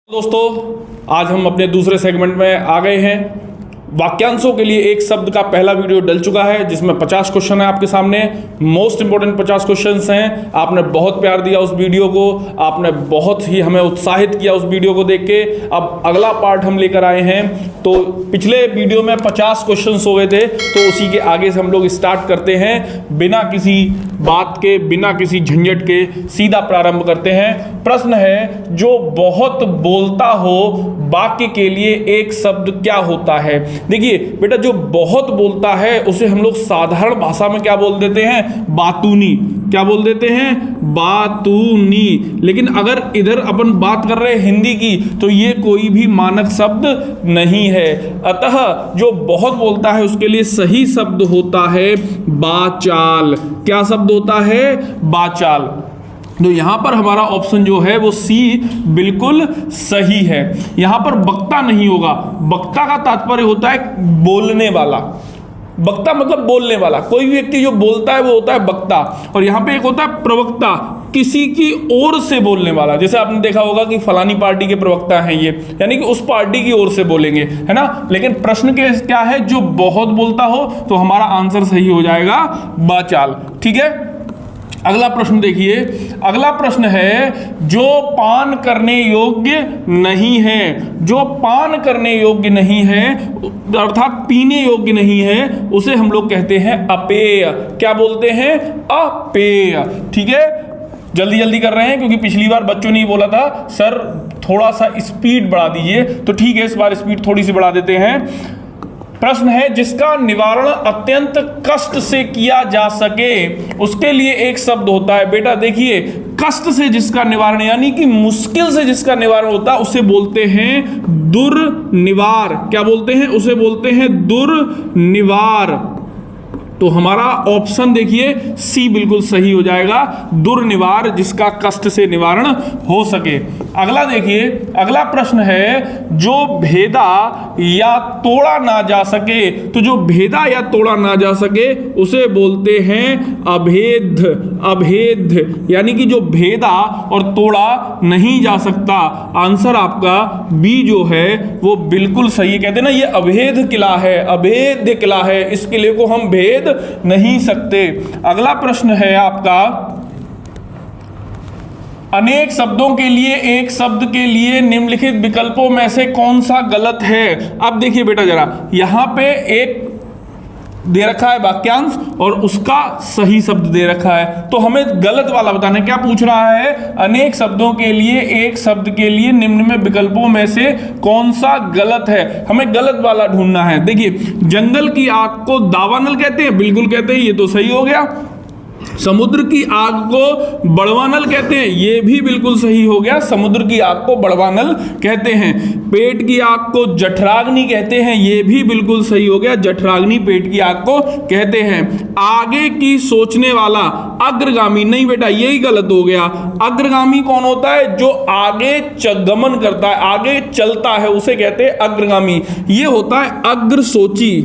दोस्तों, आज हम अपने दूसरे सेगमेंट में आ गए हैं। वाक्यांशों के लिए एक शब्द का पहला वीडियो डल चुका है जिसमें 50 क्वेश्चन है आपके सामने। मोस्ट इंपोर्टेंट 50 क्वेश्चंस हैं। आपने बहुत प्यार दिया उस वीडियो को, आपने बहुत ही हमें उत्साहित किया उस वीडियो को देख के। अब अगला पार्ट हम लेकर आए हैं। तो पिछले वीडियो में 50 क्वेश्चंस हो गए थे, तो उसी के आगे से हम लोग स्टार्ट करते हैं। बिना किसी बात के, बिना किसी झंझट के सीधा प्रारंभ करते हैं। प्रश्न है, जो बहुत बोलता हो वाक्य के लिए एक शब्द क्या होता है? देखिए बेटा, जो बहुत बोलता है उसे हम लोग साधारण भाषा में क्या बोल देते हैं? बातूनी। क्या बोल देते हैं? बातूनी। लेकिन अगर इधर अपन बात कर रहे हैं हिंदी की, तो ये कोई भी मानक शब्द नहीं है। अतः जो बहुत बोलता है उसके लिए सही शब्द होता है वाचाल। क्या शब्द होता है? वाचाल। तो यहां पर हमारा ऑप्शन जो है वो सी बिल्कुल सही है। यहां पर वक्ता नहीं होगा। वक्ता का तात्पर्य होता है बोलने वाला। वक्ता मतलब बोलने वाला। कोई भी व्यक्ति जो बोलता है वो होता है वक्ता। और यहां पे एक होता है प्रवक्ता, किसी की ओर से बोलने वाला। जैसे आपने देखा होगा कि फलानी पार्टी के प्रवक्ता हैं ये, यानी कि उस पार्टी की ओर से बोलेंगे, है ना। लेकिन प्रश्न के क्या है? जो बहुत बोलता हो, तो हमारा आंसर सही हो जाएगा वाचाल। ठीक है, अगला प्रश्न देखिए। अगला प्रश्न है, जो पान करने योग्य नहीं है। जो पान करने योग्य नहीं है अर्थात पीने योग्य नहीं है, उसे हम लोग कहते हैं अपेय। क्या बोलते हैं? अपेय। ठीक है, जल्दी जल्दी कर रहे हैं क्योंकि पिछली बार बच्चों ने बोला था सर थोड़ा सा स्पीड बढ़ा दीजिए, तो ठीक है, इस बार स्पीड थोड़ी सी बढ़ा देते हैं। प्रश्न है, जिसका निवारण अत्यंत कष्ट से किया जा सके, उसके लिए एक शब्द होता है। बेटा देखिए, कष्ट से जिसका निवारण यानी कि मुश्किल से जिसका निवारण होता है उसे बोलते हैं दुर्निवार। क्या बोलते हैं? उसे बोलते हैं दुर्निवार। तो हमारा ऑप्शन देखिए सी बिल्कुल सही हो जाएगा, दुर्निवार, जिसका कष्ट से निवारण हो सके। अगला देखिए, अगला प्रश्न है, जो भेदा या तोड़ा ना जा सके। तो जो भेदा या तोड़ा ना जा सके उसे बोलते हैं अभेद। अभेद यानी कि जो भेदा और तोड़ा नहीं जा सकता। आंसर आपका बी जो है वो बिल्कुल सही है। कहते हैं ना, ये अभेद किला है, अभेद्य किला है, इस किले को हम भेद नहीं सकते। अगला प्रश्न है आपका, अनेक शब्दों के लिए एक शब्द के लिए निम्नलिखित विकल्पों में से कौन सा गलत है? अब देखिए बेटा जरा, यहां पे एक दे रखा है वाक्यांश और उसका सही शब्द दे रखा है, तो हमें गलत वाला बताना है। क्या पूछ रहा है? अनेक शब्दों के लिए एक शब्द के लिए निम्न में विकल्पों में से कौन सा गलत है? हमें गलत वाला ढूंढना है। देखिए, जंगल की आग को दावानल कहते हैं, बिल्कुल कहते हैं, ये तो सही हो गया। समुद्र की आग को बड़वानल कहते हैं, ये भी बिल्कुल सही हो गया, समुद्र की आग को बड़वानल कहते हैं। पेट की आग को जठराग्नि कहते हैं, ये भी बिल्कुल सही हो गया, जठराग्नि पेट की आग को कहते हैं। आगे की सोचने वाला अग्रगामी, नहीं बेटा यही गलत हो गया। अग्रगामी कौन होता है? जो आगे गमन करता है, आगे चलता है, उसे कहते हैं अग्रगामी। ये होता है अग्रसोची।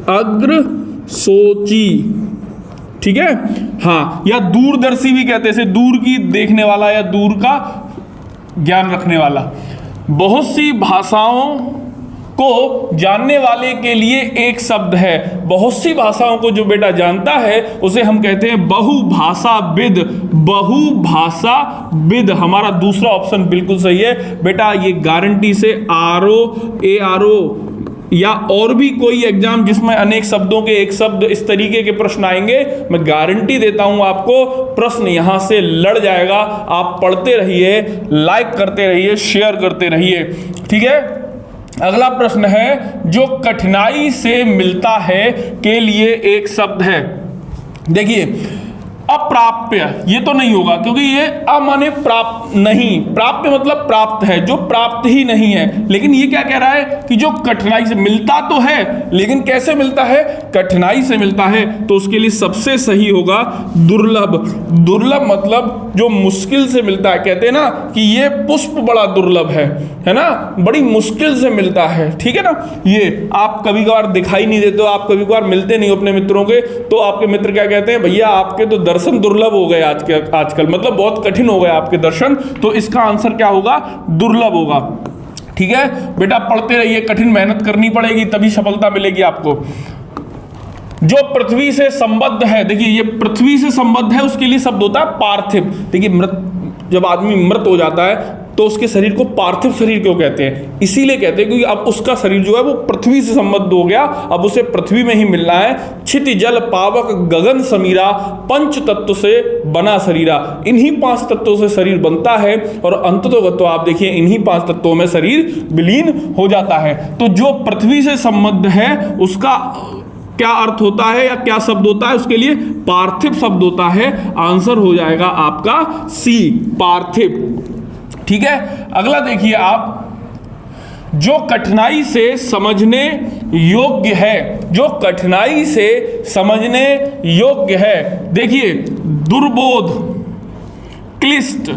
अग्रसोची, ठीक है। हाँ, या दूरदर्शी भी कहते हैं, जैसे दूर की देखने वाला या दूर का ज्ञान रखने वाला। बहुत सी भाषाओं को जानने वाले के लिए एक शब्द है। बहुत सी भाषाओं को जो बेटा जानता है उसे हम कहते हैं बहुभाषाविद। बहुभाषाविद हमारा दूसरा ऑप्शन बिल्कुल सही है बेटा। ये गारंटी से ARO या और भी कोई एग्जाम जिसमें अनेक शब्दों के एक शब्द इस तरीके के प्रश्न आएंगे, मैं गारंटी देता हूं आपको प्रश्न यहां से लड़ जाएगा। आप पढ़ते रहिए, लाइक करते रहिए, शेयर करते रहिए। ठीक है, अगला प्रश्न है, जो कठिनाई से मिलता है के लिए एक शब्द है। देखिए, अप्राप्य, ये तो नहीं होगा क्योंकि ये अमाने प्राप्त नहीं, प्राप्य मतलब प्राप्त है, जो प्राप्त ही नहीं है। लेकिन ये क्या कह रहा है कि जो कठिनाई से मिलता तो है, लेकिन कैसे मिलता है? कठिनाई से मिलता है, तो उसके लिए सबसे सही होगा दुर्लभ। दुर्लभ मतलब जो मुश्किल से मिलता है। कहते हैं ना कि ये पुष्प बड़ा दुर्लभ है ना, बड़ी मुश्किल से मिलता है। ठीक है ना, ये आप कभी कभार दिखाई नहीं देते हो, आप कभी कभार मिलते नहीं हो अपने मित्रों के, तो आपके मित्र क्या कहते हैं? भैया आपके तो दर्शन दुर्लभ हो गए आजकल, मतलब बहुत कठिन हो गए आपके दर्शन, तो इसका आंसर क्या होगा? दुर्लभ होगा। ठीक है बेटा, पढ़ते रहिए, कठिन मेहनत करनी पड़ेगी तभी सफलता मिलेगी आपको। जो पृथ्वी से संबद्ध है, देखिए ये पृथ्वी से संबद्ध है, उसके लिए शब्द होता है पार्थिव। देखिए मृत, जब आदमी मृत हो जाता है तो उसके शरीर को पार्थिव शरीर क्यों कहते हैं? इसीलिए कहते हैं क्योंकि अब उसका शरीर जो है वो पृथ्वी से संबद्ध हो गया, अब उसे पृथ्वी में ही मिलना है। क्षिति जल पावक गगन समीरा, पंच तत्व से बना शरीरा। इन्हीं 5 तत्वों से शरीर बनता है और अंततोगत्वा आप देखिए इन्हीं 5 तत्वों में शरीर विलीन हो जाता है। तो जो पृथ्वी से संबद्ध है उसका क्या अर्थ होता है या क्या शब्द होता है? उसके लिए पार्थिव शब्द होता है। आंसर हो जाएगा आपका सी, पार्थिव। ठीक है, अगला देखिए आप, जो कठिनाई से समझने योग्य है, जो कठिनाई से समझने योग्य है, देखिए दुर्बोध, क्लिष्ट,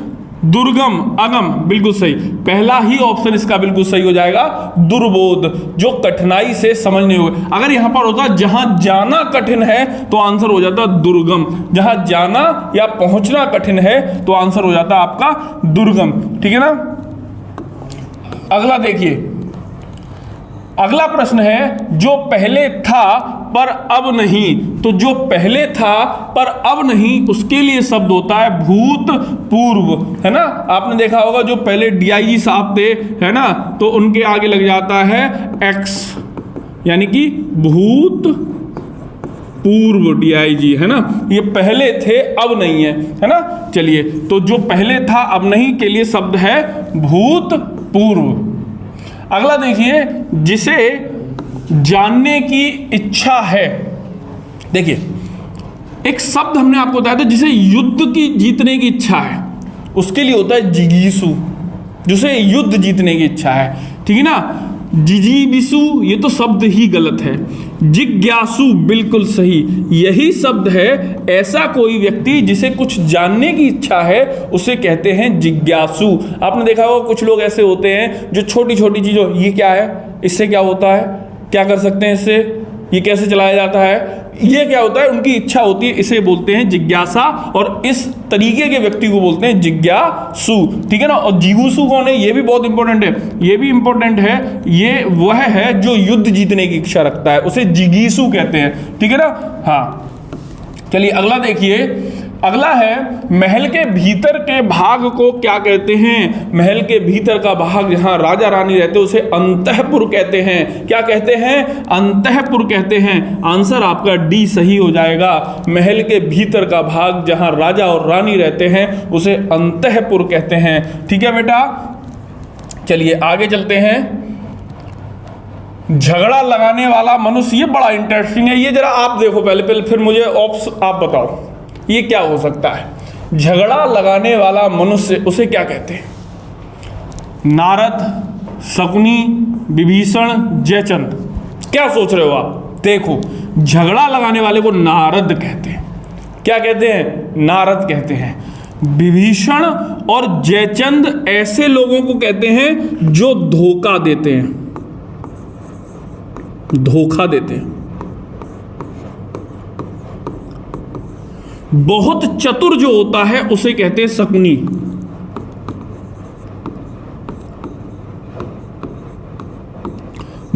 दुर्गम, अगम, बिल्कुल सही। पहला ही ऑप्शन इसका बिल्कुल सही हो जाएगा, दुर्बोध, जो कठिनाई से समझने योग्य। अगर यहां पर होता जहां जाना कठिन है तो आंसर हो जाता दुर्गम, जहां जाना या पहुंचना कठिन है तो आंसर हो जाता आपका दुर्गम। ठीक है ना। अगला देखिए, अगला प्रश्न है, जो पहले था पर अब नहीं। तो जो पहले था पर अब नहीं, उसके लिए शब्द होता है भूत पूर्व, है ना। आपने देखा होगा जो पहले डीआईजी साहब थे, है ना, तो उनके आगे लग जाता है एक्स, यानी कि भूत पूर्व डीआईजी, है ना। ये पहले थे अब नहीं है ना। चलिए, तो जो पहले था अब नहीं के लिए शब्द है भूत पूर्व। अगला देखिए, जिसे जानने की इच्छा है। देखिए एक शब्द हमने आपको बताया था, जिसे युद्ध की जीतने की इच्छा है, उसके लिए होता है जिगीसु, जिसे युद्ध जीतने की इच्छा है। ठीक है ना। जिजीबिसु ये तो शब्द ही गलत है, जिज्ञासु बिल्कुल सही, यही शब्द है। ऐसा कोई व्यक्ति जिसे कुछ जानने की इच्छा है उसे कहते हैं जिज्ञासु। आपने देखा होगा कुछ लोग ऐसे होते हैं जो छोटी छोटी चीज़ों, ये क्या है, इससे क्या होता है, क्या कर सकते हैं इससे, ये कैसे चलाया जाता है, ये क्या होता है, उनकी इच्छा होती है, इसे बोलते हैं जिज्ञासा, और इस तरीके के व्यक्ति को बोलते हैं जिज्ञासु। ठीक है ना। और जिगुसु कौन है, ये भी बहुत इंपॉर्टेंट है, ये भी इंपॉर्टेंट है। ये वह है जो युद्ध जीतने की इच्छा रखता है, उसे जिगीसु कहते हैं। ठीक है ना। हाँ, चलिए अगला देखिए। अगला है, महल के भीतर के भाग को क्या कहते हैं? महल के भीतर का भाग जहां राजा रानी रहते हैं उसे अंतःपुर कहते हैं। क्या कहते हैं? अंतःपुर कहते हैं। आंसर आपका डी सही हो जाएगा। महल के भीतर का भाग जहां राजा और रानी रहते हैं उसे अंतःपुर कहते हैं। ठीक है बेटा। चलिए आगे चलते हैं। झगड़ा लगाने वाला मनुष्य, ये बड़ा इंटरेस्टिंग है, ये जरा आप देखो पहले फिर मुझे आप बताओ ये क्या हो सकता है। झगड़ा लगाने वाला मनुष्य, उसे क्या कहते हैं? नारद, शकुनी, विभीषण, जयचंद। क्या सोच रहे हो आप? देखो, झगड़ा लगाने वाले को नारद कहते हैं। क्या कहते हैं? नारद कहते हैं। विभीषण और जयचंद ऐसे लोगों को कहते हैं जो धोखा देते हैं, धोखा देते हैं। बहुत चतुर जो होता है उसे कहते हैं शकुनी।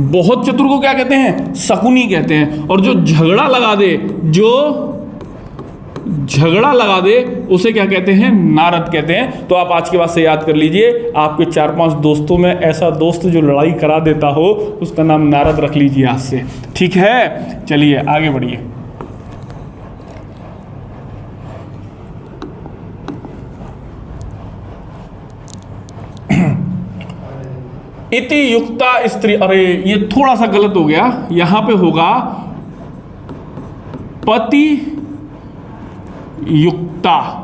बहुत चतुर को क्या कहते हैं? शकुनी कहते हैं। और जो झगड़ा लगा दे, जो झगड़ा लगा दे उसे क्या कहते हैं? नारद कहते हैं। तो आप आज के बाद से याद कर लीजिए, आपके 4-5 दोस्तों में ऐसा दोस्त जो लड़ाई करा देता हो उसका नाम नारद रख लीजिए आज से। ठीक है। चलिए आगे बढ़िए। इति युक्ता स्त्री, अरे ये थोड़ा सा गलत हो गया, यहां पे होगा पति युक्ता।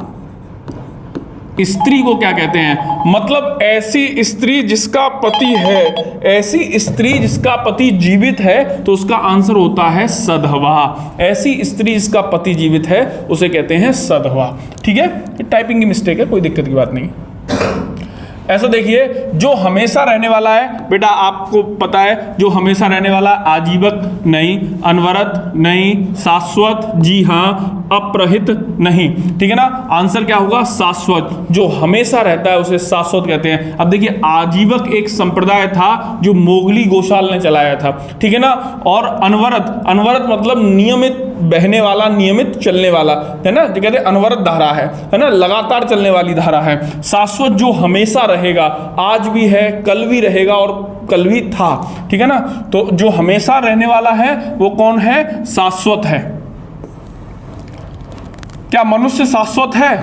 स्त्री को क्या कहते हैं? मतलब ऐसी स्त्री जिसका पति है, ऐसी स्त्री जिसका पति जीवित है तो उसका आंसर होता है सधवा। ऐसी स्त्री जिसका पति जीवित है उसे कहते हैं सधवा। ठीक है। टाइपिंग की मिस्टेक है, कोई दिक्कत की बात नहीं। ऐसा देखिए, जो हमेशा रहने वाला है बेटा, आपको पता है जो हमेशा रहने वाला, आजीवक नहीं, अनवरत नहीं, शाश्वत जी हाँ, अप्रहित नहीं। ठीक है ना, आंसर क्या होगा? शाश्वत। जो हमेशा रहता है उसे शाश्वत कहते हैं। अब देखिए, आजीवक एक संप्रदाय था जो मोगली गोशाल ने चलाया था। ठीक है ना, और अनवरत, अनवरत मतलब नियमित बहने वाला, नियमित चलने वाला, है ना, जो कहते हैं अनवरत धारा है ना, लगातार चलने वाली धारा है। शाश्वत जो हमेशा रहेगा, आज भी है, कल भी रहेगा और कल भी था। ठीक है ना, तो जो हमेशा रहने वाला है वो कौन है? शाश्वत है। क्या मनुष्य शाश्वत है?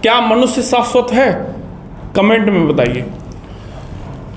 क्या मनुष्य शाश्वत है? कमेंट में बताइए।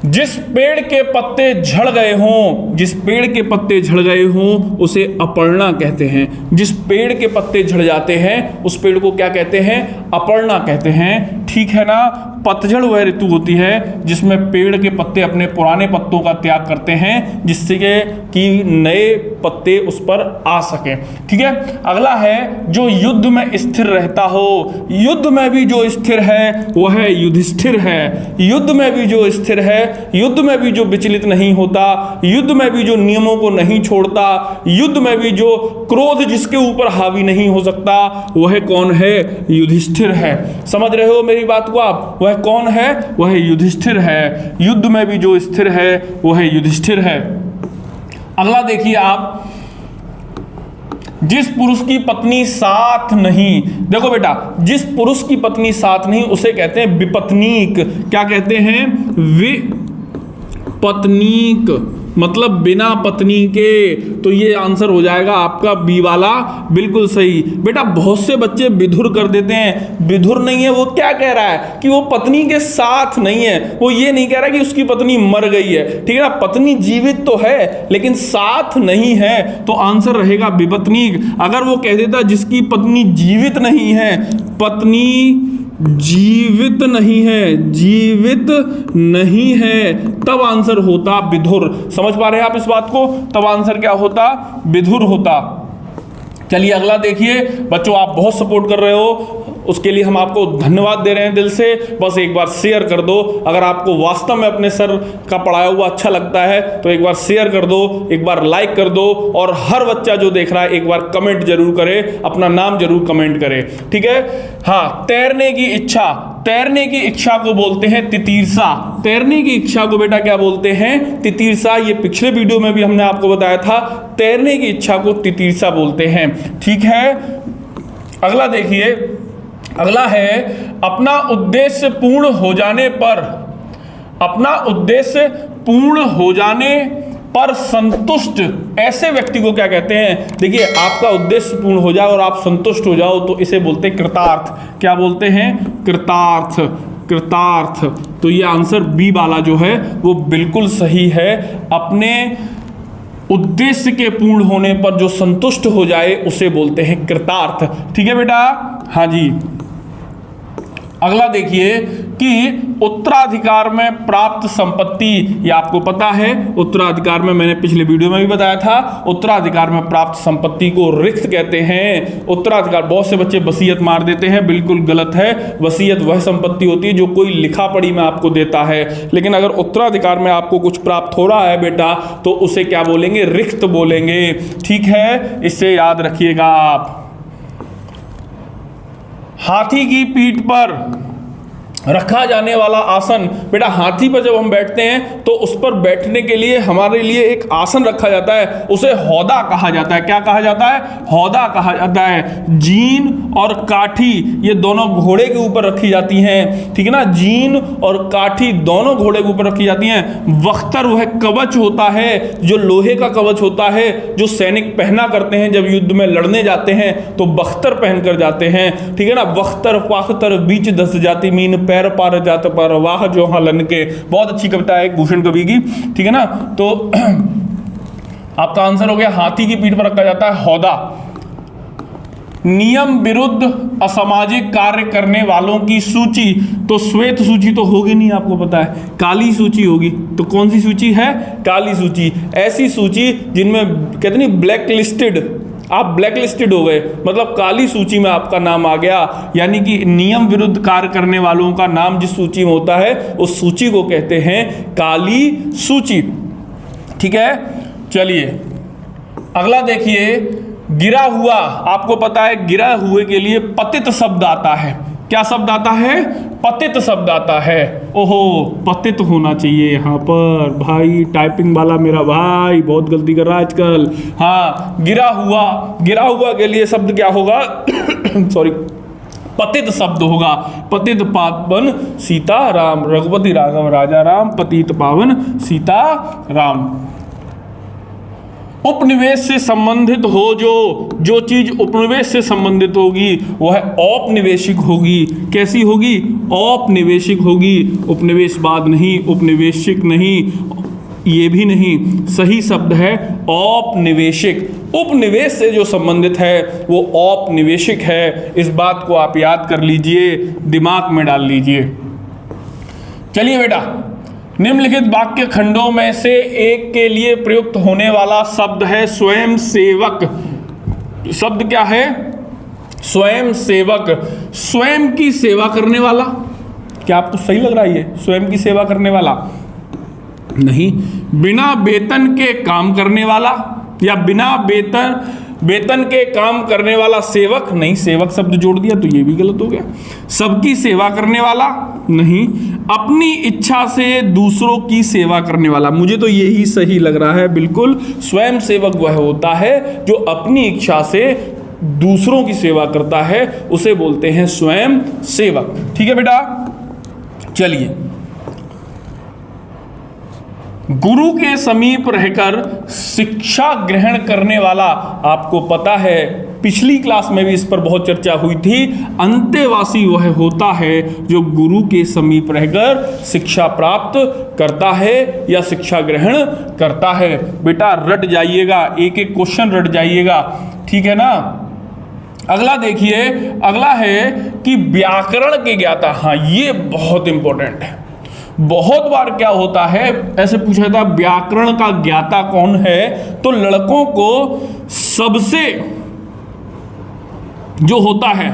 जिस पेड़ के पत्ते झड़ गए हों, जिस पेड़ के पत्ते झड़ गए हों उसे अपर्णा कहते हैं। जिस पेड़ के पत्ते झड़ जाते हैं उस पेड़ को क्या कहते हैं? अपर्णा कहते हैं। ठीक है ना, पतझड़ वह ऋतु होती है जिसमें पेड़ के पत्ते अपने पुराने पत्तों का त्याग करते हैं, जिससे कि नए पत्ते उस पर आ सके। ठीक है, अगला है जो युद्ध में स्थिर रहता हो। युद्ध में भी जो स्थिर है वह युधिष्ठिर है। युद्ध में भी जो स्थिर है, युद्ध में भी जो विचलित नहीं होता, युद्ध में भी जो नियमों को नहीं छोड़ता, युद्ध में भी जो क्रोध जिसके ऊपर हावी नहीं हो सकता, वह कौन है? युधिष्ठिर है। समझ रहे हो मेरी बात को आप? वह कौन है? वह युधिष्ठिर है। युद्ध में भी जो स्थिर है वह युधिष्ठिर है। अगला देखिए आप, जिस पुरुष की पत्नी साथ नहीं, देखो बेटा, जिस पुरुष की पत्नी साथ नहीं उसे कहते हैं विपत्नीक। क्या कहते हैं? विपत्नीक, मतलब बिना पत्नी के। तो ये आंसर हो जाएगा आपका बी वाला, बिल्कुल सही। बेटा बहुत से बच्चे विधुर कर देते हैं, विधुर नहीं है। वो क्या कह रहा है कि वो पत्नी के साथ नहीं है, वो ये नहीं कह रहा कि उसकी पत्नी मर गई है। ठीक है ना, पत्नी जीवित तो है लेकिन साथ नहीं है, तो आंसर रहेगा विपत्नीक। अगर वो कह देता जिसकी पत्नी जीवित नहीं है, पत्नी जीवित नहीं है, जीवित नहीं है, तब आंसर होता विधुर। समझ पा रहे हैं आप इस बात को? तब आंसर क्या होता? विधुर होता। चलिए अगला देखिए। बच्चों आप बहुत सपोर्ट कर रहे हो, उसके लिए हम आपको धन्यवाद दे रहे हैं दिल से। बस एक बार शेयर कर दो। अगर आपको वास्तव में अपने सर का पढ़ाया हुआ अच्छा लगता है तो एक बार शेयर कर दो, एक बार लाइक कर दो, और हर बच्चा जो देख रहा है एक बार कमेंट जरूर करे, अपना नाम जरूर कमेंट करे। ठीक है, हाँ, तैरने की इच्छा, तैरने की इच्छा को बोलते हैं तितीर्षा। तैरने की इच्छा को बेटा क्या बोलते हैं? तितीर्षा। ये पिछले वीडियो में भी हमने आपको बताया था, तैरने की इच्छा को तितीर्षा बोलते हैं। ठीक है, अगला देखिए। अगला है अपना उद्देश्य पूर्ण हो जाने पर, अपना उद्देश्य पूर्ण हो जाने पर संतुष्ट ऐसे व्यक्ति को क्या कहते हैं? देखिए, आपका उद्देश्य पूर्ण हो जाए और आप संतुष्ट हो जाओ तो इसे बोलते हैं कृतार्थ। क्या बोलते हैं? कृतार्थ, कृतार्थ। तो ये आंसर बी वाला जो है वो बिल्कुल सही है। अपने उद्देश्य के पूर्ण होने पर जो संतुष्ट हो जाए उसे बोलते हैं कृतार्थ। ठीक है बेटा? हाँ जी। अगला देखिए कि उत्तराधिकार में प्राप्त संपत्ति, ये आपको पता है, उत्तराधिकार में मैंने पिछले वीडियो में भी बताया था, उत्तराधिकार में प्राप्त संपत्ति को रिक्त कहते हैं। उत्तराधिकार, बहुत से बच्चे वसीयत मार देते हैं, बिल्कुल गलत है। वसीयत वह संपत्ति होती है जो कोई लिखा पढ़ी में आपको देता है, लेकिन अगर उत्तराधिकार में आपको कुछ प्राप्त हो रहा है बेटा तो उसे क्या बोलेंगे? रिक्त बोलेंगे। ठीक है, इसे याद रखिएगा आप। हाथी की पीठ पर रखा जाने वाला आसन, बेटा हाथी पर जब हम बैठते हैं तो उस पर बैठने के लिए हमारे लिए एक आसन रखा जाता है, उसे हौदा कहा जाता है। क्या कहा जाता है? हौदा कहा जाता है। जीन और काठी ये दोनों घोड़े के ऊपर रखी जाती हैं। ठीक है ना, जीन और काठी दोनों घोड़े के ऊपर रखी जाती हैं। वख्तर वह कवच होता है जो लोहे का कवच होता है, जो सैनिक पहना करते हैं जब युद्ध में लड़ने जाते हैं तो बख्तर पहन कर जाते हैं। ठीक है ना, वख्तर पाख्तर बीच दस जाति मीन पैर पार जात पर वाह जो हलन के। बहुत अच्छी कविता है भूषण कवि की। ठीक है ना, तो आपका आंसर हो गया हाथी की पीठ पर रखा जाता है हौदा। नियम विरुद्ध असामाजिक कार्य करने वालों की सूची, तो श्वेत सूची तो होगी नहीं, आपको पता है, काली सूची होगी। तो कौन सी सूची है? काली सूची। ऐसी सूची जिनमें कहते नहीं ब्लैक लिस्टेड, आप ब्लैक लिस्टेड हो गए, मतलब काली सूची में आपका नाम आ गया। यानी कि नियम विरुद्ध कार्य करने वालों का नाम जिस सूची में होता है उस सूची को कहते हैं काली सूची। ठीक है, चलिए अगला देखिए, गिरा हुआ। आपको पता है गिरा हुए के लिए पतित शब्द आता है। क्या शब्द आता है? पतित शब्द आता है। ओहो, पतित होना चाहिए यहाँ पर। भाई टाइपिंग वाला मेरा भाई बहुत गलती कर रहा है आजकल। हाँ, गिरा हुआ के लिए शब्द क्या होगा? सॉरी, पतित शब्द होगा। पतित पावन सीता राम, रघुपति राघव राजा राम, पतित पावन सीता राम। उपनिवेश से संबंधित हो, जो चीज उपनिवेश से संबंधित होगी वह औपनिवेशिक होगी। कैसी होगी? औपनिवेशिक होगी। उपनिवेशवाद नहीं, उपनिवेशिक नहीं, ये भी नहीं, सही शब्द है औपनिवेशिक। उपनिवेश से जो संबंधित है वो औपनिवेशिक है। इस बात को आप याद कर लीजिए, दिमाग में डाल लीजिए। चलिए बेटा, निम्नलिखित वाक्य खंडों में से एक के लिए प्रयुक्त होने वाला शब्द है स्वयं सेवक। शब्द क्या है? स्वयं सेवक। स्वयं की सेवा करने वाला। क्या आपको सही लग रहा है ये? स्वयं की सेवा करने वाला नहीं। बिना वेतन के काम करने वाला, या बिना वेतन के काम करने वाला सेवक नहीं, सेवक शब्द जोड़ दिया तो ये भी गलत हो गया। सबकी सेवा करने वाला नहीं। अपनी इच्छा से दूसरों की सेवा करने वाला, मुझे तो यही सही लग रहा है बिल्कुल। स्वयं सेवक वह होता है जो अपनी इच्छा से दूसरों की सेवा करता है, उसे बोलते हैं स्वयं सेवक। ठीक है बेटा, चलिए। गुरु के समीप रहकर शिक्षा ग्रहण करने वाला, आपको पता है पिछली क्लास में भी इस पर बहुत चर्चा हुई थी। अंतेवासी वह होता है जो गुरु के समीप रहकर शिक्षा प्राप्त करता है या शिक्षा ग्रहण करता है। बेटा रट जाइएगा, एक एक क्वेश्चन रट जाइएगा, ठीक है ना। अगला देखिए, अगला है कि व्याकरण के ज्ञाता। हाँ, ये बहुत इंपॉर्टेंट है। बहुत बार क्या होता है, ऐसे पूछा जाता है व्याकरण का ज्ञाता कौन है, तो लड़कों को सबसे जो होता है,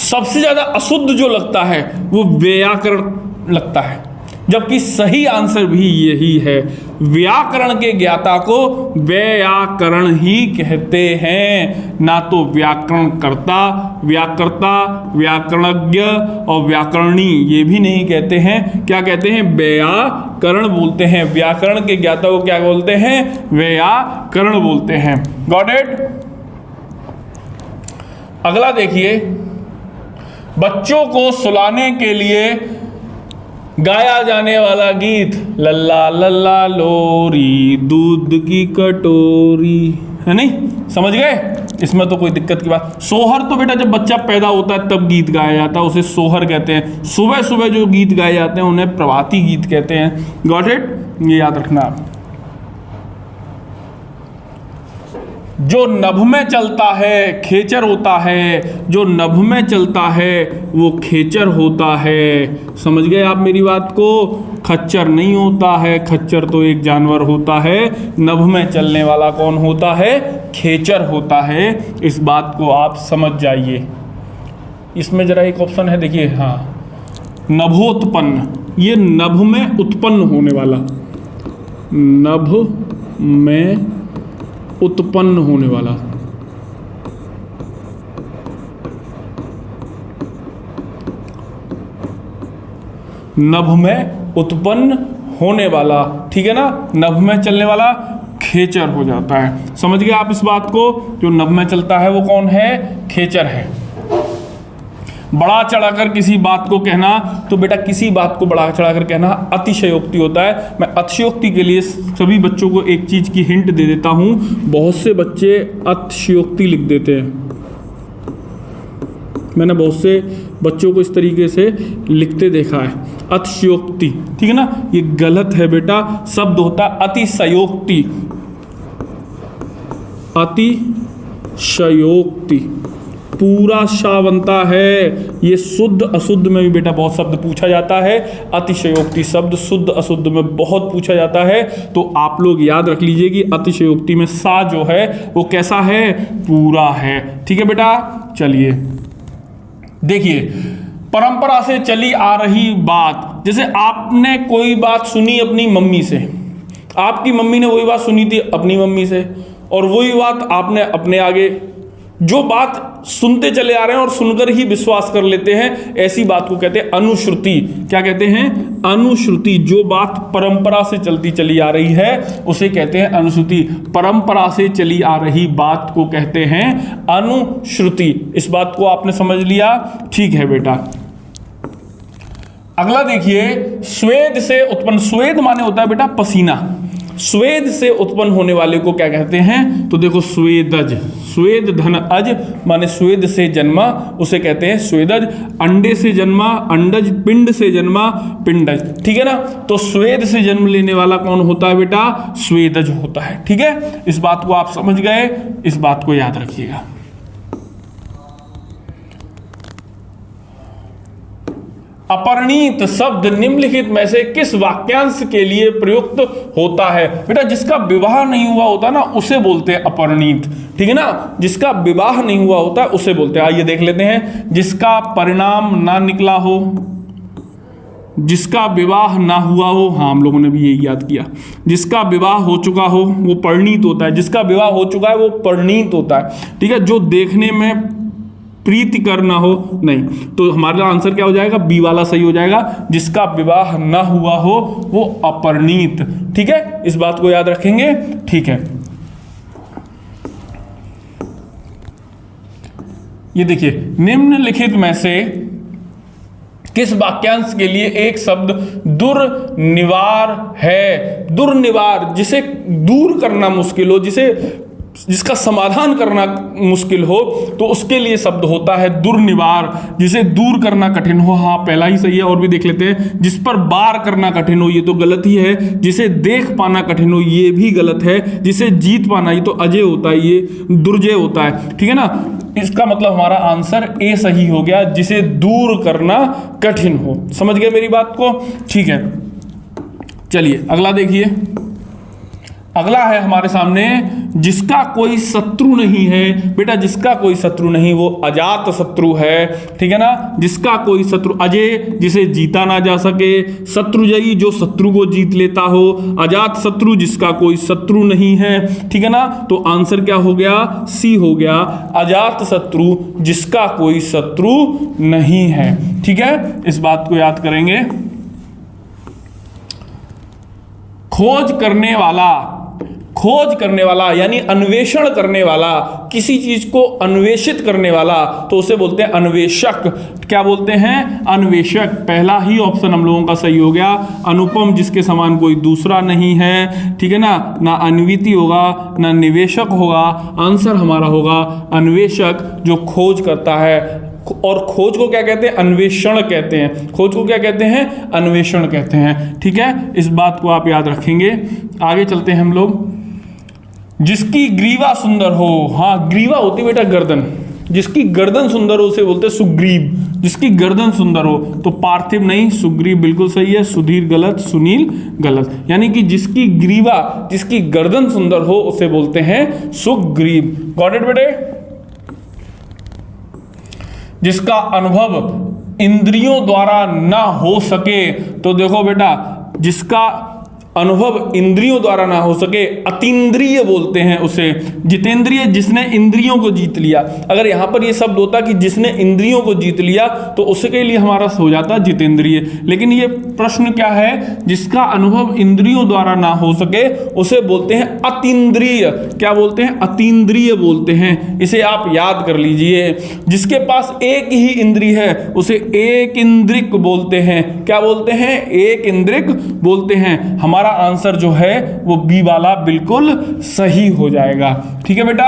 सबसे ज्यादा अशुद्ध जो लगता है वो व्याकरण लगता है, जबकि सही आंसर भी यही है। व्याकरण के ज्ञाता को व्याकरण ही कहते हैं, ना तो व्याकरणकर्ता, व्याकर्ता, व्याकरणज्ञ और व्याकरणी ये भी नहीं कहते हैं। क्या कहते हैं? व्याकरण बोलते हैं। व्याकरण के ज्ञाता को क्या बोलते हैं? व्याकरण बोलते हैं। Got it? अगला देखिए, बच्चों को सुलाने के लिए गाया जाने वाला गीत, लल्ला लल्ला लोरी दूध की कटोरी, है नहीं? समझ गए? इसमें तो कोई दिक्कत की बात। सोहर तो बेटा जब बच्चा पैदा होता है तब गीत गाया जाता है, उसे सोहर कहते हैं। सुबह सुबह जो गीत गाए जाते हैं उन्हें प्रभाती गीत कहते हैं। Got it? ये याद रखना आप। जो नभ में चलता है खेचर होता है, जो नभ में चलता है वो खेचर होता है। समझ गए आप मेरी बात को? खच्चर नहीं होता है, खच्चर तो एक जानवर होता है। नभ में चलने वाला कौन होता है? खेचर होता है। इस बात को आप समझ जाइए। इसमें जरा एक ऑप्शन है, देखिए, हाँ, नभोत्पन्न, ये नभ में उत्पन्न होने वाला, नभ में उत्पन्न होने वाला। नभ में उत्पन्न होने वाला, ठीक है ना। नभ में चलने वाला खेचर हो जाता है। समझ गए आप इस बात को? जो नभ में चलता है वो कौन है? खेचर है। बढ़ा चढ़ाकर किसी बात को कहना, तो बेटा किसी बात को बढ़ा चढ़ाकर कहना अतिशयोक्ति होता है। मैं अतिशयोक्ति के लिए सभी बच्चों को एक चीज की हिंट दे देता हूं। बहुत से बच्चे अतिशयोक्ति लिख देते हैं। मैंने बहुत से बच्चों को इस तरीके से लिखते देखा है, अतिशयोक्ति, ठीक है ना। ये गलत है बेटा, शब्द होता अतिशयोक्ति, अतिशयोक्ति। पूरा शा बनता है। ये शुद्ध अशुद्ध में भी बेटा बहुत शब्द पूछा जाता है। अतिशयोक्ति शब्द शुद्ध अशुद्ध में बहुत पूछा जाता है, तो आप लोग याद रख लीजिए कि अतिशयोक्ति में सा जो है वो कैसा है, पूरा है। ठीक है बेटा, चलिए देखिए, परंपरा से चली आ रही बात, जैसे आपने कोई बात सुनी अपनी मम्मी से, आपकी मम्मी ने वही बात सुनी थी अपनी मम्मी से, और वही बात आपने अपने आगे, जो बात सुनते चले आ रहे हैं और सुनकर ही विश्वास कर लेते हैं, ऐसी बात को कहते हैं अनुश्रुति। क्या कहते हैं, अनुश्रुति। जो बात परंपरा से चलती चली आ रही है उसे कहते हैं अनुश्रुति। परंपरा से चली आ रही बात को कहते हैं अनुश्रुति। इस बात को आपने समझ लिया, ठीक है बेटा। अगला देखिए, स्वेद से उत्पन्न, स्वेद माने होता है बेटा पसीना, स्वेद से उत्पन्न होने वाले को क्या कहते हैं, तो देखो स्वेदज, स्वेद धन अज माने स्वेद से जन्मा, उसे कहते हैं स्वेदज। अंडे से जन्मा, अंडज, पिंड से जन्मा, पिंडज। ठीक है ना, तो स्वेद से जन्म लेने वाला कौन होता है बेटा, स्वेदज होता है। ठीक है, इस बात को आप समझ गए, इस बात को याद रखिएगा। अपरिणीत शब्द निम्नलिखित में से किस वाक्यांश के लिए प्रयुक्त होता है, बेटा जिसका विवाह नहीं हुआ होता ना उसे बोलते हैं अपरिणीत। ठीक है ना, जिसका विवाह नहीं हुआ होता उसे बोलते हैं। आइए देख लेते हैं, जिसका परिणाम ना निकला हो, जिसका विवाह ना हुआ हो, हाँ हम लोगों ने भी यही याद किया। जिसका विवाह हो चुका हो वो परिणीत होता है, जिसका विवाह हो चुका है वो परिणीत होता है। ठीक है, जो देखने में प्रीति करना हो नहीं, तो हमारा आंसर क्या हो जाएगा, बी वाला सही हो जाएगा। जिसका विवाह ना हुआ हो वो अपरिणीत। ठीक है, इस बात को याद रखेंगे। ठीक है, ये देखिए, निम्नलिखित में से किस वाक्यांश के लिए एक शब्द दुर्निवार है। दुर्निवार, जिसे दूर करना मुश्किल हो, जिसका समाधान करना मुश्किल हो, तो उसके लिए शब्द होता है दुर्निवार। जिसे दूर करना कठिन हो, हाँ पहला ही सही है, और भी देख लेते हैं। जिस पर वार करना कठिन हो, ये तो गलत ही है। जिसे देख पाना कठिन हो, ये भी गलत है। जिसे जीत पाना, ये तो अजय होता है, ये दुर्जय होता है। ठीक है ना, इसका मतलब हमारा आंसर ए सही हो गया, जिसे दूर करना कठिन हो। समझ गए मेरी बात को, ठीक है। चलिए अगला देखिए, अगला है हमारे सामने, जिसका कोई शत्रु नहीं है। बेटा जिसका कोई शत्रु नहीं वो अजात शत्रु है। ठीक है ना, जिसका कोई शत्रु, अजय जिसे जीता ना जा सके, शत्रुजयी जो शत्रु को जीत लेता हो, अजात शत्रु जिसका कोई शत्रु नहीं है। ठीक है ना, तो आंसर क्या हो गया, सी हो गया, अजात शत्रु जिसका कोई शत्रु नहीं है। ठीक है, इस बात को याद करेंगे। खोज करने वाला, खोज करने वाला यानी अन्वेषण करने वाला, किसी चीज को अन्वेषित करने वाला, तो उसे बोलते हैं अन्वेषक। क्या बोलते हैं, अन्वेषक। पहला ही ऑप्शन हम लोगों का सही हो गया। अनुपम जिसके समान कोई दूसरा नहीं है। ठीक है ना, ना अन्विति होगा ना निवेशक होगा, आंसर हमारा होगा अन्वेषक, जो खोज करता है। और खोज को क्या कहते हैं, अन्वेषण कहते हैं। खोज को क्या कहते हैं, अन्वेषण कहते हैं। ठीक है, इस बात को आप याद रखेंगे। आगे चलते हैं हम लोग। जिसकी ग्रीवा सुंदर हो, हाँ ग्रीवा होती है बेटा गर्दन, जिसकी गर्दन सुंदर हो उसे बोलते हैं सुग्रीव। जिसकी गर्दन सुंदर हो, तो पार्थिव नहीं, सुग्रीव बिल्कुल सही है, सुधीर गलत, सुनील गलत। यानी कि जिसकी ग्रीवा, जिसकी गर्दन सुंदर हो उसे बोलते हैं सुग्रीव। गॉट इट बेटे। जिसका अनुभव इंद्रियों द्वारा ना हो सके, तो देखो बेटा जिसका अनुभव इंद्रियों द्वारा ना हो सके, अतीन्द्रिय बोलते हैं उसे। जितेंद्रिय जिसने इंद्रियों को जीत लिया। अगर यहां पर ये शब्द होता कि जिसने इंद्रियों को जीत लिया, तो उसके लिए हमारा हो जाता जितेंद्रिय। लेकिन ये प्रश्न क्या है, जिसका अनुभव इंद्रियों द्वारा ना हो सके उसे बोलते हैं अतीन्द्रिय। क्या बोलते हैं, अतीन्द्रिय बोलते हैं। इसे आप याद कर लीजिए। जिसके पास एक ही इंद्रिय है उसे एक इंद्रिक बोलते हैं। क्या बोलते हैं, एक इंद्रिक बोलते हैं। हमारा आंसर जो है वो बी वाला बिल्कुल सही हो जाएगा। ठीक है बेटा।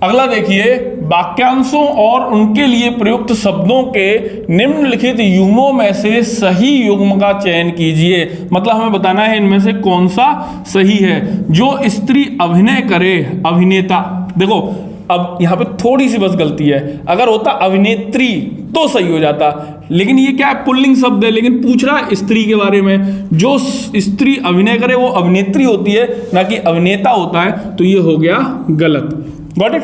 अगला देखिए, वाक्यांशों और उनके लिए प्रयुक्त शब्दों के निम्नलिखित युग्मों में से सही युग्म का चयन कीजिए। मतलब हमें बताना है इनमें से कौन सा सही है। जो स्त्री अभिनय करे, अभिनेता। देखो अब यहाँ पे थोड़ी सी बस गलती है, अगर होता अभिनेत्री तो सही हो जाता, लेकिन ये क्या है, पुल्लिंग शब्द है, लेकिन पूछ रहा है स्त्री के बारे में। जो स्त्री अभिनय करे वो अभिनेत्री होती है, ना कि अभिनेता होता है, तो ये हो गया गलत। Got it.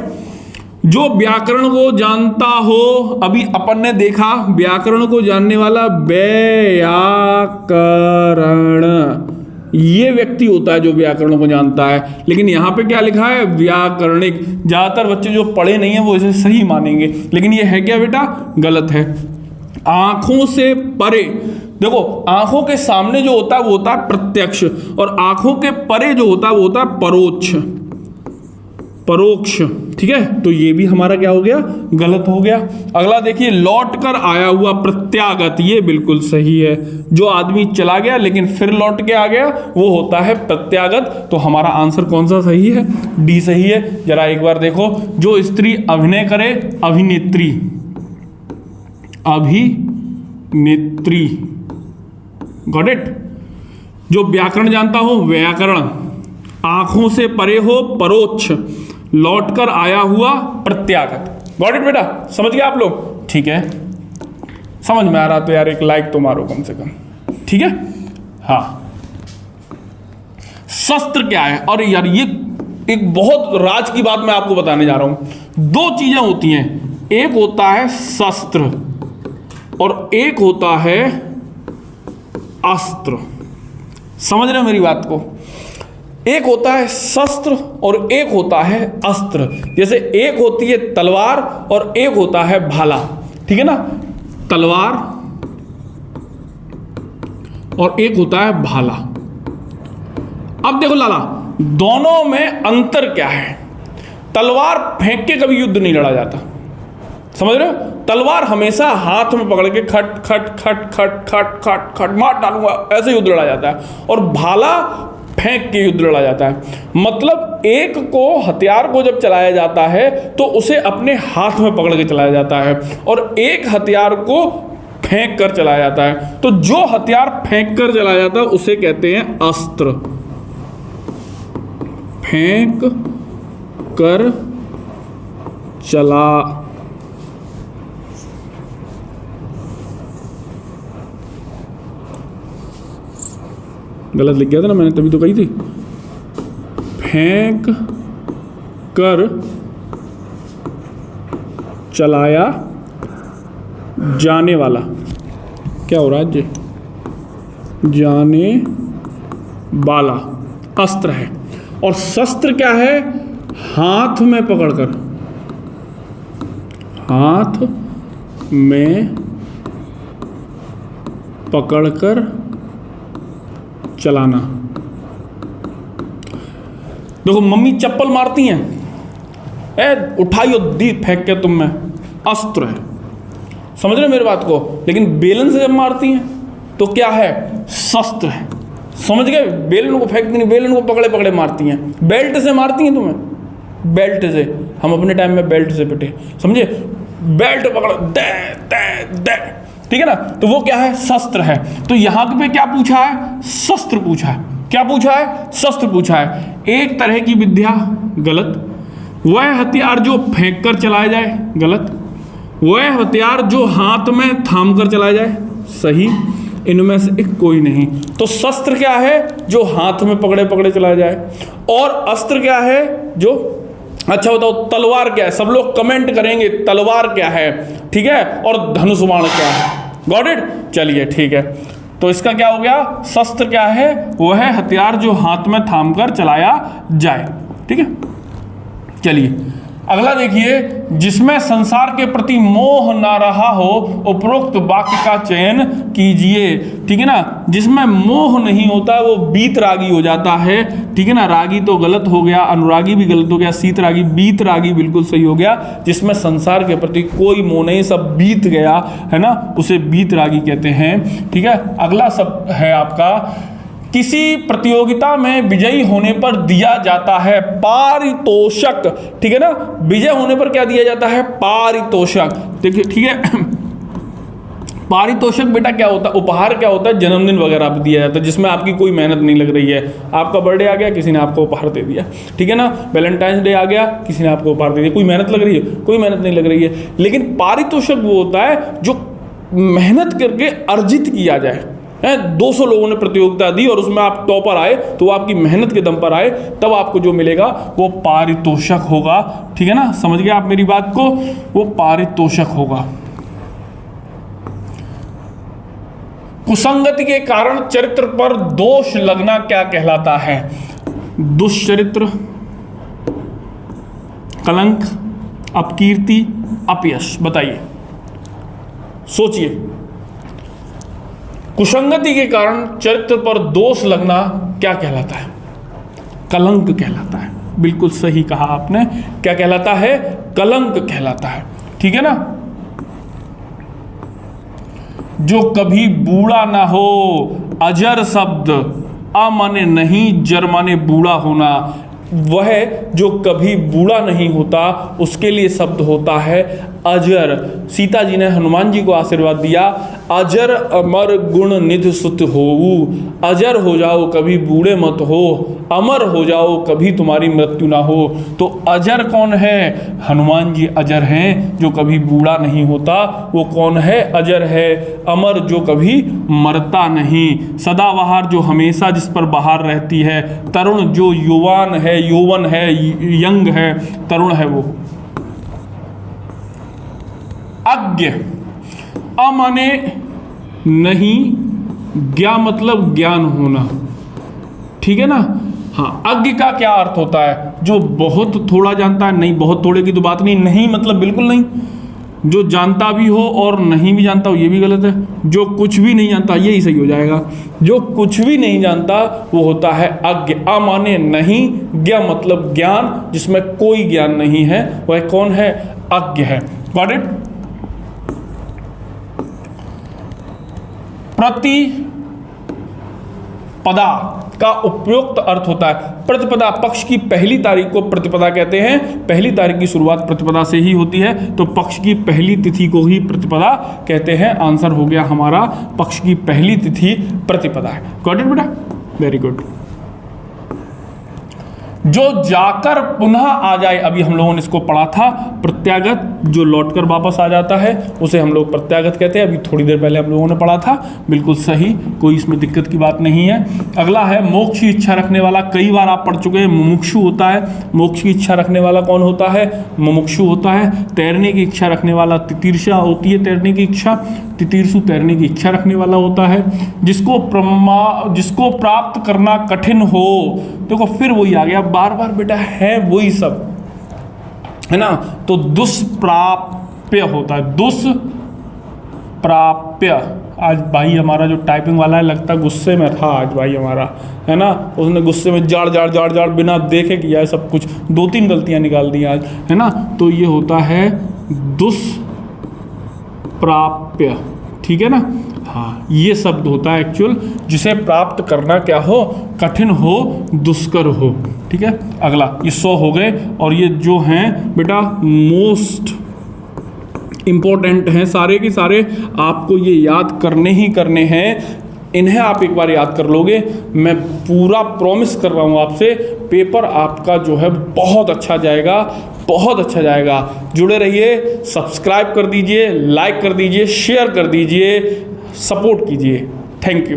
जो व्याकरण को जानता हो, अभी अपन ने देखा व्याकरण को जानने वाला व्याकरण, ये व्यक्ति होता है जो व्याकरण को जानता है, लेकिन यहाँ पे क्या लिखा है, व्याकरणिक। ज्यादातर बच्चे जो पढ़े नहीं है वो इसे सही मानेंगे, लेकिन ये है क्या बेटा, गलत है। आंखों से परे, देखो आंखों के सामने जो होता है वो होता है प्रत्यक्ष, और आंखों के परे जो होता है वो होता है परोक्ष, परोक्ष। ठीक है, तो ये भी हमारा क्या हो गया, गलत हो गया। अगला देखिए, लौट कर आया हुआ प्रत्यागत, ये बिल्कुल सही है। जो आदमी चला गया लेकिन फिर लौट के आ गया वो होता है प्रत्यागत। तो हमारा आंसर कौन सा सही है, डी सही है। जरा एक बार देखो, जो स्त्री अभिनय करे, अभिनेत्री, अभिनेत्री। Got it. जो व्याकरण जानता हो, व्याकरण। आंखों से परे हो, परोक्ष। लौटकर आया हुआ प्रत्यागत। गॉट इट बेटा, समझ गए आप लोग? ठीक है, समझ में आ रहा तो यार एक लाइक तो मारो कम से कम। ठीक है, हाँ। शस्त्र क्या है, और यार ये एक बहुत राज की बात मैं आपको बताने जा रहा हूं। दो चीजें होती हैं, एक होता है शस्त्र और एक होता है अस्त्र। समझ रहे हो मेरी बात को? एक होता है शस्त्र और एक होता है अस्त्र। जैसे एक होती है तलवार और एक होता है भाला, ठीक है ना, तलवार और एक होता है भाला। अब देखो लाला, दोनों में अंतर क्या है? तलवार फेंक के कभी युद्ध नहीं लड़ा जाता, समझ रहे हो? तलवार हमेशा हाथ में पकड़ के खट खट खट खट खट खट खट मार डालूंगा, ऐसे युद्ध लड़ा जाता है। और भाला फेंक के युद्ध लड़ा जाता है। मतलब एक को, हथियार को जब चलाया जाता है तो उसे अपने हाथ में पकड़ के चलाया जाता है, और एक हथियार को फेंक कर चलाया जाता है। तो जो हथियार फेंक कर चलाया जाता है उसे कहते हैं अस्त्र। फेंक कर चला, गलत लिख गया था ना मैंने, तभी तो कही थी। फेंक कर चलाया जाने वाला, क्या हो रहा है जी, जाने वाला अस्त्र है। और शस्त्र क्या है? हाथ में पकड़कर, हाथ में पकड़कर चलाना। देखो मम्मी चप्पल मारती हैं, ए उठाइयो दी फेंक के तुम में, अस्त्र है। समझ रहे मेरी बात को? लेकिन बेलन से जब मारती हैं तो क्या है? शस्त्र है। समझ गए? बेलन को फेंकती नहीं, बेलन को पकड़े पकड़े मारती हैं। बेल्ट से मारती हैं तुम्हें, बेल्ट से। हम अपने टाइम में बेल्ट से पिटे, समझे? बेल्ट पकड़ दे दे दे, ठीक है ना? तो वो क्या है? शस्त्र है। तो यहां पे क्या पूछा है? शस्त्र पूछा है। क्या पूछा है? शस्त्र पूछा है। एक तरह की विद्या, गलत। वह हथियार जो फेंक कर चलाया जाए, गलत। वह हथियार जो हाथ में थाम कर चलाया जाए, सही। इनमें से एक कोई नहीं। तो शस्त्र क्या है? जो हाथ में पकड़े पकड़े चलाया जाए। और अस्त्र क्या है? जो, अच्छा बताओ तलवार क्या है? सब लोग कमेंट करेंगे तलवार क्या है, ठीक है? और धनुष बाण क्या है? Got it? चलिए ठीक है। तो इसका क्या हो गया? शस्त्र क्या है? वह है हथियार जो हाथ में थाम कर चलाया जाए, ठीक है। चलिए अगला देखिए, जिसमें संसार के प्रति मोह ना रहा हो उपरोक्त वाक्य का चयन कीजिए, ठीक है ना। जिसमें मोह नहीं होता वो बीतरागी हो जाता है, ठीक है ना। रागी तो गलत हो गया, अनुरागी भी गलत हो गया, शीतरागी, बीतरागी बिल्कुल सही हो गया। जिसमें संसार के प्रति कोई मोह नहीं, सब बीत गया है ना, उसे बीतरागी कहते हैं, ठीक है। अगला सब है आपका, किसी प्रतियोगिता में विजयी होने पर दिया जाता है पारितोषक, ठीक है ना। विजय होने पर क्या दिया जाता है? पारितोषक। देखिए ठीक है, पारितोषिक बेटा क्या होता है, उपहार क्या होता है, जन्मदिन वगैरह पे दिया जाता है जिसमें आपकी कोई मेहनत नहीं लग रही है। आपका बर्थडे आ गया, किसी ने आपको उपहार दे दिया, ठीक है ना। वैलेंटाइंस डे आ गया, किसी ने आपको उपहार दे दिया, कोई मेहनत लग रही है, कोई मेहनत नहीं लग रही है। लेकिन पारितोषिक वो होता है जो मेहनत करके अर्जित किया जाए। 200 लोगों ने प्रतियोगिता दी और उसमें आप टॉपर आए, तो आपकी मेहनत के दम पर आए, तब आपको जो मिलेगा वो पारितोषिक होगा, ठीक है ना। समझ गए आप मेरी बात को, वो पारितोषिक होगा। कुसंगति के कारण चरित्र पर दोष लगना क्या कहलाता है? दुष्चरित्र, कलंक, अपकीर्ति, अपयश। बताइए, सोचिए। कुसंगति के कारण चरित्र पर दोष लगना क्या कहलाता है? कलंक कहलाता है। बिल्कुल सही कहा आपने, क्या कहलाता है? कलंक कहलाता है, ठीक है ना। जो कभी बूढ़ा ना हो, अजर शब्द, आ माने नहीं, जर माने बूढ़ा होना, वह जो कभी बूढ़ा नहीं होता उसके लिए शब्द होता है अजर। सीता जी ने हनुमान जी को आशीर्वाद दिया, अजर अमर गुण निधि सुत होऊ, अजर हो जाओ कभी बूढ़े मत हो, अमर हो जाओ कभी तुम्हारी मृत्यु ना हो। तो अजर कौन है? हनुमान जी अजर हैं, जो कभी बूढ़ा नहीं होता। वो कौन है? अजर है। अमर, जो कभी मरता नहीं, सदाबहार, जो हमेशा जिस पर बहार रहती है। तरुण, जो युवान है, यौवन है, यंग है, तरुण है वो। अज्ञ, अ माने नहीं, ज्ञा मतलब ज्ञान होना, ठीक है ना। हाँ, अज्ञ का क्या अर्थ होता है? जो बहुत थोड़ा जानता है। नहीं, बहुत थोड़े की तो बात नहीं, नहीं मतलब बिल्कुल नहीं। जो जानता भी हो और नहीं भी जानता हो, ये भी गलत है। जो कुछ भी नहीं जानता, यही सही हो जाएगा। जो कुछ भी नहीं जानता वो होता है अज्ञ। अ माने नहीं, ज्ञ मतलब ज्ञान, जिसमें कोई ज्ञान नहीं है, वह कौन है? अज्ञ है। Got it. प्रतिपदा का उपयुक्त अर्थ होता है प्रतिपदा। पक्ष की पहली तारीख को प्रतिपदा कहते हैं। पहली तारीख की शुरुआत प्रतिपदा से ही होती है, तो पक्ष की पहली तिथि को ही प्रतिपदा कहते हैं। आंसर हो गया हमारा, पक्ष की पहली तिथि प्रतिपदा है। गॉट इट बेटा, वेरी गुड। जो जाकर पुनः आ जाए, अभी हम लोगों ने इसको पढ़ा था, प्रत्यागत, जो लौटकर वापस आ जाता है उसे हम लोग प्रत्यागत कहते हैं। अभी थोड़ी देर पहले हम लोगों ने पढ़ा था, बिल्कुल सही, कोई इसमें दिक्कत की बात नहीं है। अगला है मोक्ष की इच्छा रखने वाला। कई बार आप पढ़ चुके हैं, मुमुक्षु होता है। मोक्ष की इच्छा रखने वाला कौन होता है? मुमुक्षु होता है। तैरने की इच्छा रखने वाला तितीर्षा होती है, तैरने की इच्छा। तितीर्षु तैरने की इच्छा रखने वाला होता है। जिसको प्राप्त करना कठिन हो, देखो फिर वही आ गया, बार बार बेटा है वही सब, है ना। तो दुष्प्राप्य होता है, दुष्प्राप्य। आज भाई हमारा जो टाइपिंग वाला है, लगता गुस्से में था आज भाई हमारा, है ना। उसने गुस्से में जाड़ जाड़ जाड़ जाड़ बिना देखे किया है सब कुछ, 2-3 गलतियां निकाल दी आज, है ना। तो ये होता है दुष्प्राप्य, ठीक है ना। हाँ, ये शब्द होता है एक्चुअल, जिसे प्राप्त करना क्या हो? कठिन हो, दुष्कर हो, ठीक है। अगला, ये 100 हो गए, और ये जो हैं बेटा मोस्ट इम्पोर्टेंट हैं, सारे के सारे आपको ये याद करने ही करने हैं। इन्हें आप एक बार याद कर लोगे, मैं पूरा प्रॉमिस कर रहा हूँ आपसे, पेपर आपका जो है बहुत अच्छा जाएगा, बहुत अच्छा जाएगा। जुड़े रहिए, सब्सक्राइब कर दीजिए, लाइक कर दीजिए, शेयर कर दीजिए, सपोर्ट कीजिए। Thank you.